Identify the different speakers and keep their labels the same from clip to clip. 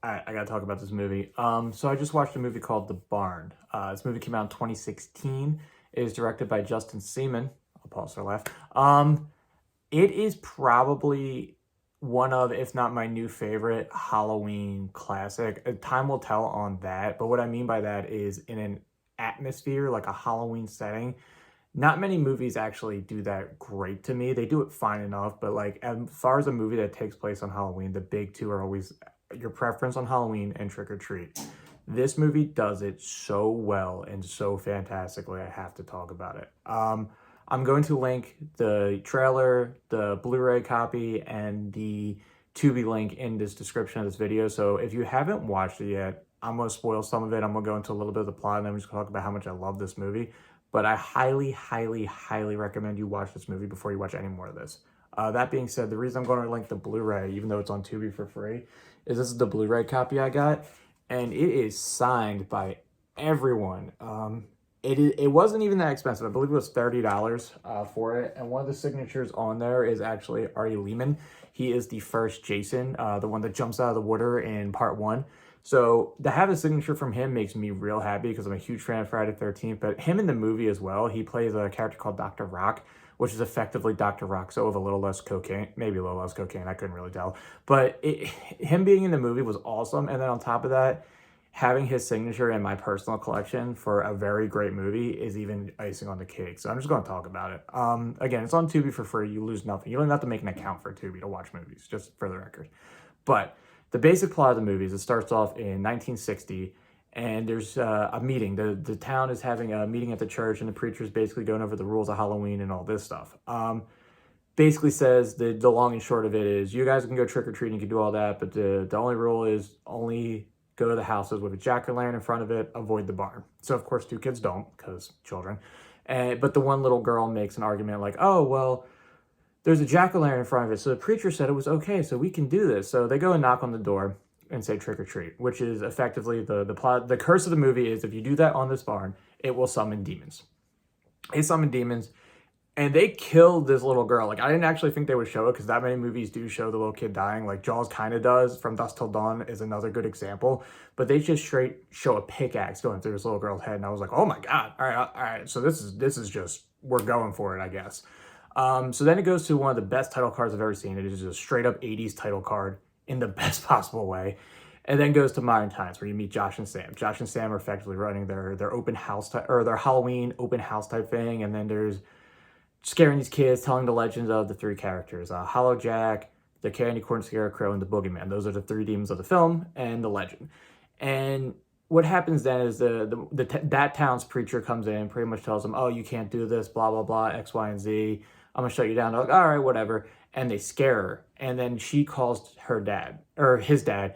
Speaker 1: I gotta talk about this movie. So I just watched a movie called The Barn. This movie came out in 2016. It is directed by Justin Seaman. I'll pause for laugh. It is probably one of, if not my new favorite, Halloween classic. Time will tell on that. But what I mean by that is in an atmosphere, like a Halloween setting. Not many movies actually do that great to me. They do it fine enough, but like as far as a movie that takes place on Halloween, the big two are always your preference on Halloween and Trick or Treat. This movie does it so well and so fantastically. I have to talk about it. I'm going to link the trailer, the Blu-ray copy, and the Tubi link in this description of this video. So if you haven't watched it yet, I'm going to spoil some of it. I'm going to go into a little bit of the plot, and then I'm just going to talk about how much I love this movie. But I highly, highly, highly recommend you watch this movie before you watch any more of this. That being said, the reason I'm going to link the Blu-ray, even though it's on Tubi for free, is this is the Blu-ray copy I got, and it is signed by everyone. It wasn't even that expensive. I believe it was $30 for it, and one of the signatures on there is actually Artie Lehman. He is the first Jason, the one that jumps out of the water in part one. So to have a signature from him makes me real happy because I'm a huge fan of Friday the 13th, but him in the movie as well, he plays a character called Dr. Rock, which is effectively Dr. Roxo with a little less cocaine, maybe a little less cocaine, I couldn't really tell. But him being in the movie was awesome, and then on top of that, having his signature in my personal collection for a very great movie is even icing on the cake. So I'm just going to talk about it. Again, it's on Tubi for free. You lose nothing. You don't even have to make an account for Tubi to watch movies, just for the record. But the basic plot of the movie is it starts off in 1960, and there's a meeting. The town is having a meeting at the church, and the preacher's basically going over the rules of Halloween and all this stuff. Basically says the long and short of it is you guys can go trick-or-treating, you can do all that, but the only rule is only go to the houses with a jack-o'-lantern in front of it, avoid the barn. So, of course, two kids don't, because children. But the one little girl makes an argument like, oh, well, there's a jack-o'-lantern in front of it, so the preacher said it was okay, so we can do this. So they go and knock on the door and say trick-or-treat, which is effectively the plot. The curse of the movie is if you do that on this barn, it will summon demons. They summon demons. And they killed this little girl. Like, I didn't actually think they would show it because that many movies do show the little kid dying. Like, Jaws kind of does. From Dusk Till Dawn is another good example. But they just straight show a pickaxe going through this little girl's head. And I was like, oh my God. All right. So this is just, we're going for it, I guess. So then it goes to one of the best title cards I've ever seen. It is just a straight up 80s title card in the best possible way. And then goes to modern times where you meet Josh and Sam. Josh and Sam are effectively running their open house, or their Halloween open house type thing. And then there's scaring these kids, telling the legends of the three characters, Hollow Jack, the Candy Corn Scarecrow, and the Boogeyman. Those are the three demons of the film and the legend. And what happens then is that town's preacher comes in and pretty much tells them, oh, you can't do this, blah, blah, blah, X, Y, and Z. I'm going to shut you down. They're like, all right, whatever. And they scare her. And then she calls her dad, or his dad.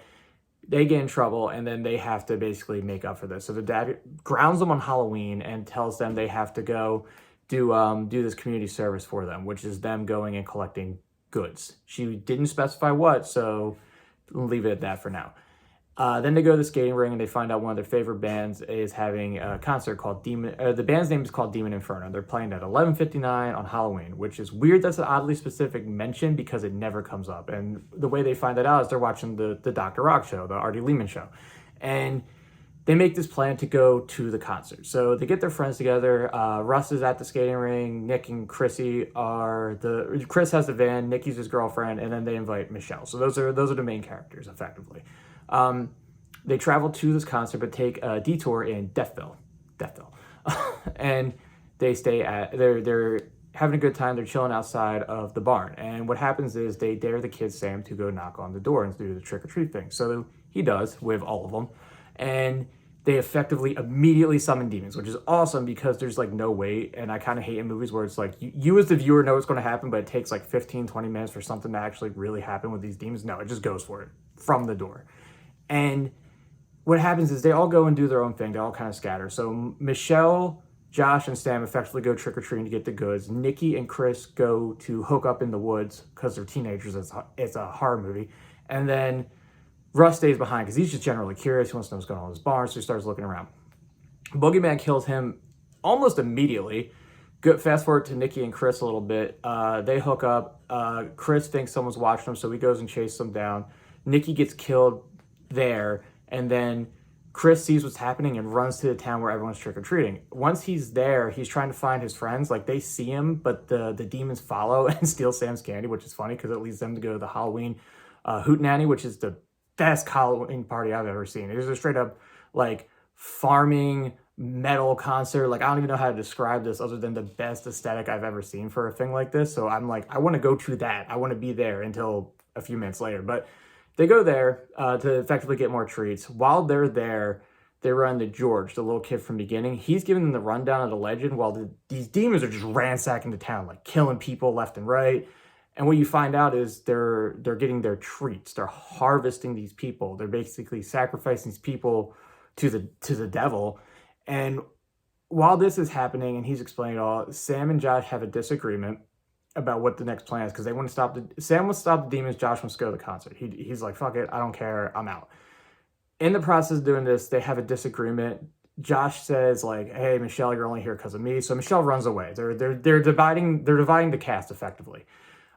Speaker 1: They get in trouble, and then they have to basically make up for this. So the dad grounds them on Halloween and tells them they have to go do this community service for them, which is them going and collecting goods. She didn't specify what, so we'll leave it at that for now. Then they go to the skating ring and they find out one of their favorite bands is having a concert called Demon. The band's name is called Demon Inferno. They're playing at 11:59 on Halloween, which is weird. That's an oddly specific mention because it never comes up. And the way they find that out is they're watching the Dr. Rock show, the Artie Lehman show, and they make this plan to go to the concert. So they get their friends together. Russ is at the skating ring. Nick and Chrissy Chris has the van. Nikki's his girlfriend, and then they invite Michelle. So those are the main characters, effectively. They travel to this concert, but take a detour in Deathville, and they stay they're having a good time. They're chilling outside of the barn, and what happens is they dare the kid Sam to go knock on the door and do the trick or treat thing. So he does with all of them, and they effectively immediately summon demons, which is awesome because there's like no wait. And I kind of hate in movies where it's like you as the viewer know what's going to happen, but it takes like 15-20 minutes for something to actually really happen with these demons. No, it just goes for it from the door. And what happens is they all go and do their own thing. They all kind of scatter. So Michelle, Josh, and Sam effectively go trick-or-treating to get the goods. Nikki and Chris go to hook up in the woods because they're teenagers. It's a horror movie. And then Russ stays behind because he's just generally curious. He wants to know what's going on in his barn, so he starts looking around. Boogeyman kills him almost immediately. Fast forward to Nikki and Chris a little bit. They hook up. Chris thinks someone's watching him, so he goes and chases them down. Nikki gets killed there, and then Chris sees what's happening and runs to the town where everyone's trick-or-treating. Once he's there, he's trying to find his friends. Like, they see him, but the demons follow and steal Sam's candy, which is funny because it leads them to go to the Halloween Hootenanny, which is the best Halloween party I've ever seen. It was a straight up, like, farming metal concert. Like, I don't even know how to describe this other than the best aesthetic I've ever seen for a thing like this. So I'm like, I want to go to that. I want to be there until a few minutes later. But they go there to effectively get more treats. While they're there, they run to George, the little kid from the beginning. He's giving them the rundown of the legend while these demons are just ransacking the town, like killing people left and right. And what you find out is they're getting their treats. They're harvesting these people. They're basically sacrificing these people to the devil. And while this is happening and he's explaining it all, Sam and Josh have a disagreement about what the next plan is because they want to Sam wants to stop the demons. Josh wants to go to the concert. He's like, fuck it, I don't care, I'm out. In the process of doing this, they have a disagreement. Josh says like, hey, Michelle, you're only here because of me. So Michelle runs away. They're dividing the cast effectively.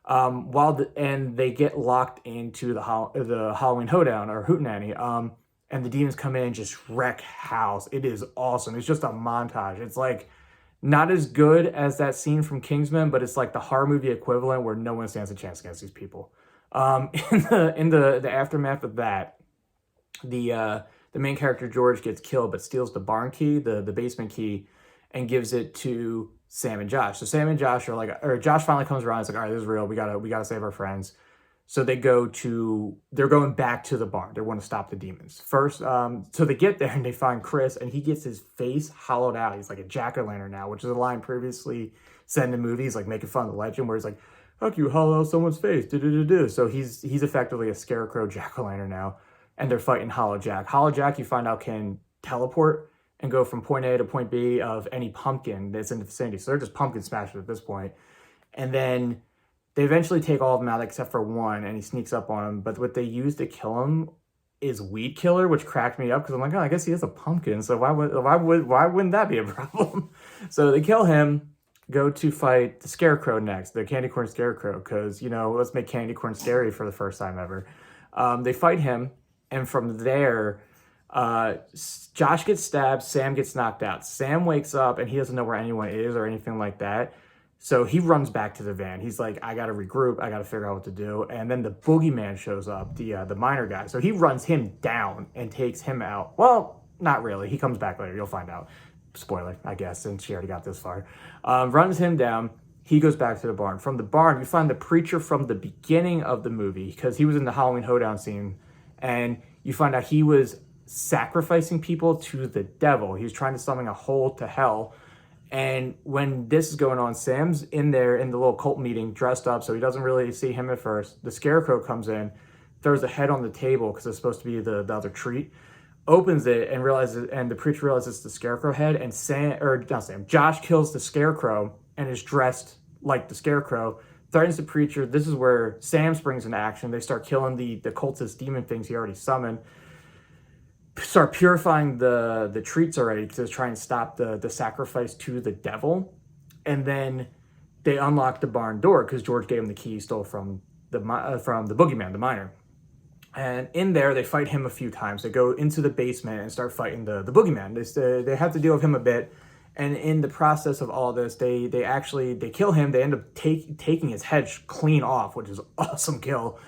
Speaker 1: And they get locked into the Halloween Hoedown or Hootenanny. And the demons come in and just wreck house. It is awesome. It's just a montage. It's like not as good as that scene from Kingsman, but it's like the horror movie equivalent where no one stands a chance against these people. In the aftermath of that, the main character George gets killed, but steals the barn key, the basement key, and gives it to Sam and Josh. So Sam and Josh are like, or Josh finally comes around. It's like, all right, this is real. We gotta save our friends. So they're going back to the barn. They want to stop the demons first. So they get there and they find Chris, and he gets his face hollowed out. He's like a jack-o'-lantern now, which is a line previously said in the movies, like making fun of the legend, where he's like, "How can you hollow out someone's face?" So he's effectively a scarecrow jack-o'-lantern now, and they're fighting Hollow Jack. Hollow Jack, you find out, can teleport and go from point A to point B of any pumpkin that's in the vicinity. So they're just pumpkin smashers at this point, and then they eventually take all of them out except for one, and he sneaks up on him. But what they use to kill him is Weed Killer, which cracked me up because I'm like, oh, I guess he is a pumpkin, so why wouldn't that be a problem? So they kill him, go to fight the Scarecrow next, the Candy Corn Scarecrow, because, let's make candy corn scary for the first time ever. They fight him, and from there, Josh gets stabbed, Sam gets knocked out. Sam wakes up, and he doesn't know where anyone is or anything like that. So he runs back to the van. He's like, I got to regroup. I got to figure out what to do. And then the boogeyman shows up, the miner guy. So he runs him down and takes him out. Well, not really. He comes back later. You'll find out. Spoiler, I guess, since she already got this far. Runs him down. He goes back to the barn. From the barn, you find the preacher from the beginning of the movie because he was in the Halloween Hoedown scene. And you find out he was sacrificing people to the devil. He was trying to summon a hole to hell. And when this is going on, Sam's in there in the little cult meeting dressed up, so he doesn't really see him at first. The Scarecrow comes in, throws a head on the table because it's supposed to be the other treat, opens it and the preacher realizes it's the Scarecrow head, and Josh kills the Scarecrow and is dressed like the Scarecrow, threatens the preacher. This is where Sam springs into action. They start killing the cultist demon things he already summoned. Start purifying the treats already to try and stop the sacrifice to the devil. And then they unlock the barn door because George gave him the key he stole from the boogeyman, the miner. And in there, they fight him a few times. They go into the basement and start fighting the boogeyman. They have to deal with him a bit. And in the process of all this, they kill him. They end up taking his head clean off, which is an awesome kill.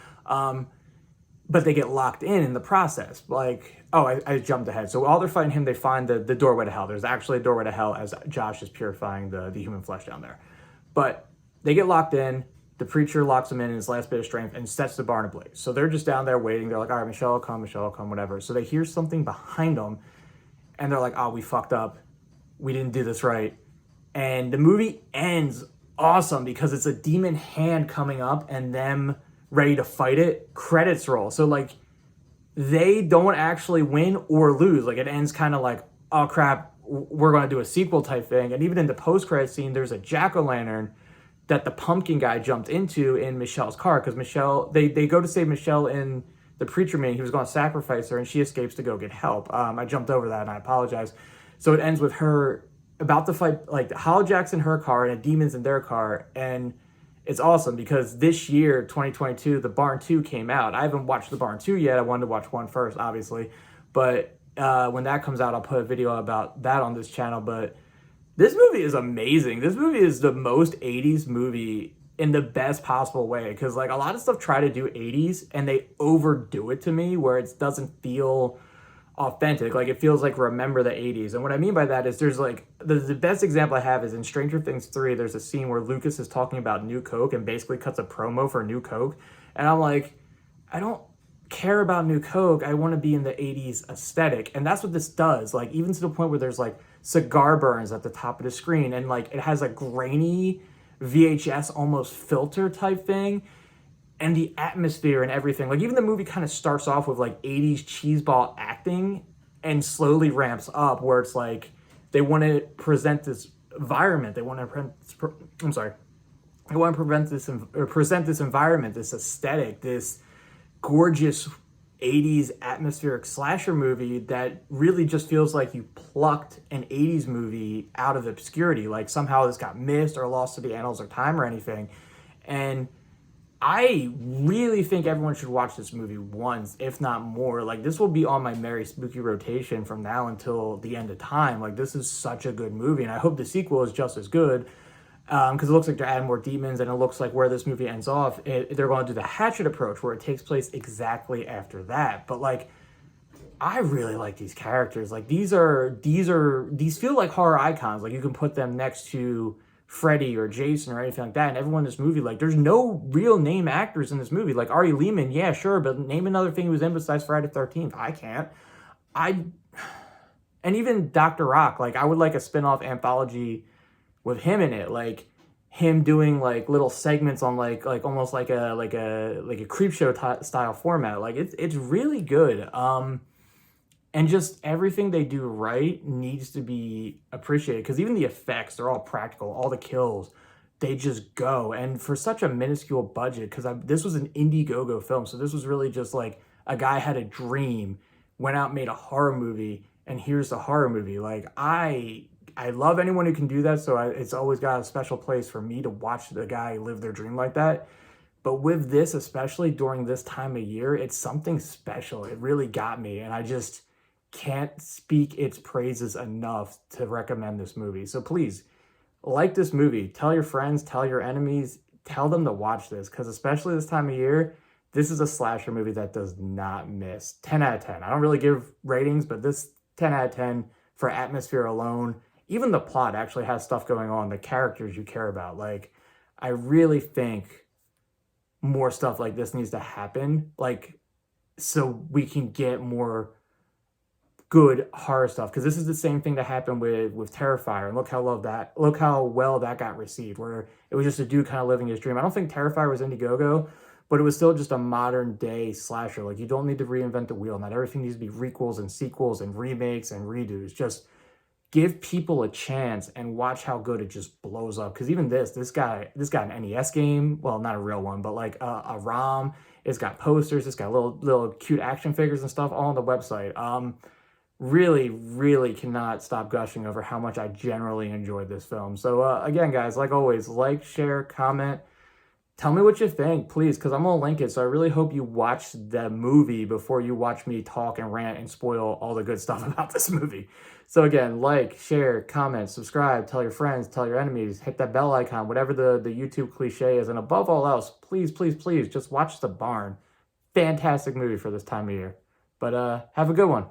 Speaker 1: But they get locked in the process. Like, I jumped ahead. So while they're fighting him, they find the doorway to hell. There's actually a doorway to hell as Josh is purifying the human flesh down there. But they get locked in. The preacher locks them in his last bit of strength and sets the barn ablaze. So they're just down there waiting. They're like, all right, Michelle will come, whatever. So they hear something behind them, and they're like, oh, we fucked up. We didn't do this right. And the movie ends awesome because it's a demon hand coming up and them ready to fight it. Credits roll. So, like, they don't actually win or lose. Like, it ends kind of like, oh, crap, we're going to do a sequel type thing. And even in the post-credit scene, there's a jack-o'-lantern that the pumpkin guy jumped into in Michelle's car because they go to save Michelle in the preacher meeting. He was going to sacrifice her, and she escapes to go get help. I jumped over that, and I apologize. So it ends with her about to fight, like, Hollow Jack's in her car and a demon's in their car, and it's awesome because this year, 2022, The Barn 2 came out. I haven't watched The Barn 2 yet. I wanted to watch 1 first, obviously. But when that comes out, I'll put a video about that on this channel. But this movie is amazing. This movie is the most 80s movie in the best possible way. Because, like, a lot of stuff try to do 80s and they overdo it to me where it doesn't feel authentic. Like, it feels like Remember the 80s. And what I mean by that is there's like the best example I have is in Stranger Things 3. There's a scene where Lucas is talking about New Coke and basically cuts a promo for New Coke, and I'm like, I don't care about New Coke. I want to be in the 80s aesthetic. And that's what this does. Like, even to the point where there's like cigar burns at the top of the screen, and like it has a grainy VHS almost filter type thing, and the atmosphere and everything. Like, even the movie kind of starts off with like 80s cheeseball acting and slowly ramps up where it's like they want to present this environment. They want to They want to present this environment, this aesthetic, this gorgeous 80s atmospheric slasher movie that really just feels like you plucked an 80s movie out of obscurity. Like, somehow this got missed or lost to the annals of time or anything. And I really think everyone should watch this movie once, if not more. Like, this will be on my Merry Spooky rotation from now until the end of time. Like, this is such a good movie, and I hope the sequel is just as good. Because it looks like they're adding more demons, and it looks like where this movie ends off, they're going to do the Hatchet approach, where it takes place exactly after that. But like, I really like these characters. Like, these feel like horror icons. Like, you can put them next to Freddy or Jason or anything like that. And everyone in this movie, like, there's no real name actors in this movie. Like, Ari Lehman, yeah, sure, but name another thing he was in besides Friday the 13th. I can't. And even Dr. Rock, like, I would like a spin-off anthology with him in it, like him doing like little segments on like almost like a creep show style format. Like, it's really good. And just everything they do right needs to be appreciated, because even the effects, they're all practical. All the kills, they just go. And for such a minuscule budget, because this was an Indiegogo film, so this was really just like a guy had a dream, went out, made a horror movie, and here's the horror movie. Like, I love anyone who can do that, so it's always got a special place for me to watch the guy live their dream like that. But with this, especially during this time of year, it's something special. It really got me, and I just can't speak its praises enough to recommend this movie. So please, like this movie. Tell your friends, tell your enemies, tell them to watch this, because especially this time of year, this is a slasher movie that does not miss. 10 out of 10. I don't really give ratings, but this 10 out of 10 for atmosphere alone. Even the plot actually has stuff going on, the characters you care about. Like, I really think more stuff like this needs to happen, like, so we can get more good horror stuff. Because this is the same thing that happened with Terrifier, and look how well that got received, where it was just a dude kind of living his dream. I don't think Terrifier was Indiegogo, but it was still just a modern day slasher. Like, you don't need to reinvent the wheel. Not everything needs to be requels and sequels and remakes and redos. Just give people a chance and watch how good it just blows up. Because even this got an NES game. Well, not a real one, but like a ROM. It's got posters. It's got little cute action figures and stuff all on the website. Really, really cannot stop gushing over how much I generally enjoyed this film. So again, guys, like always, like, share, comment. Tell me what you think, please, because I'm going to link it. So I really hope you watch the movie before you watch me talk and rant and spoil all the good stuff about this movie. So again, like, share, comment, subscribe, tell your friends, tell your enemies, hit that bell icon, whatever the YouTube cliche is. And above all else, please, please, please, just watch The Barn. Fantastic movie for this time of year. But have a good one.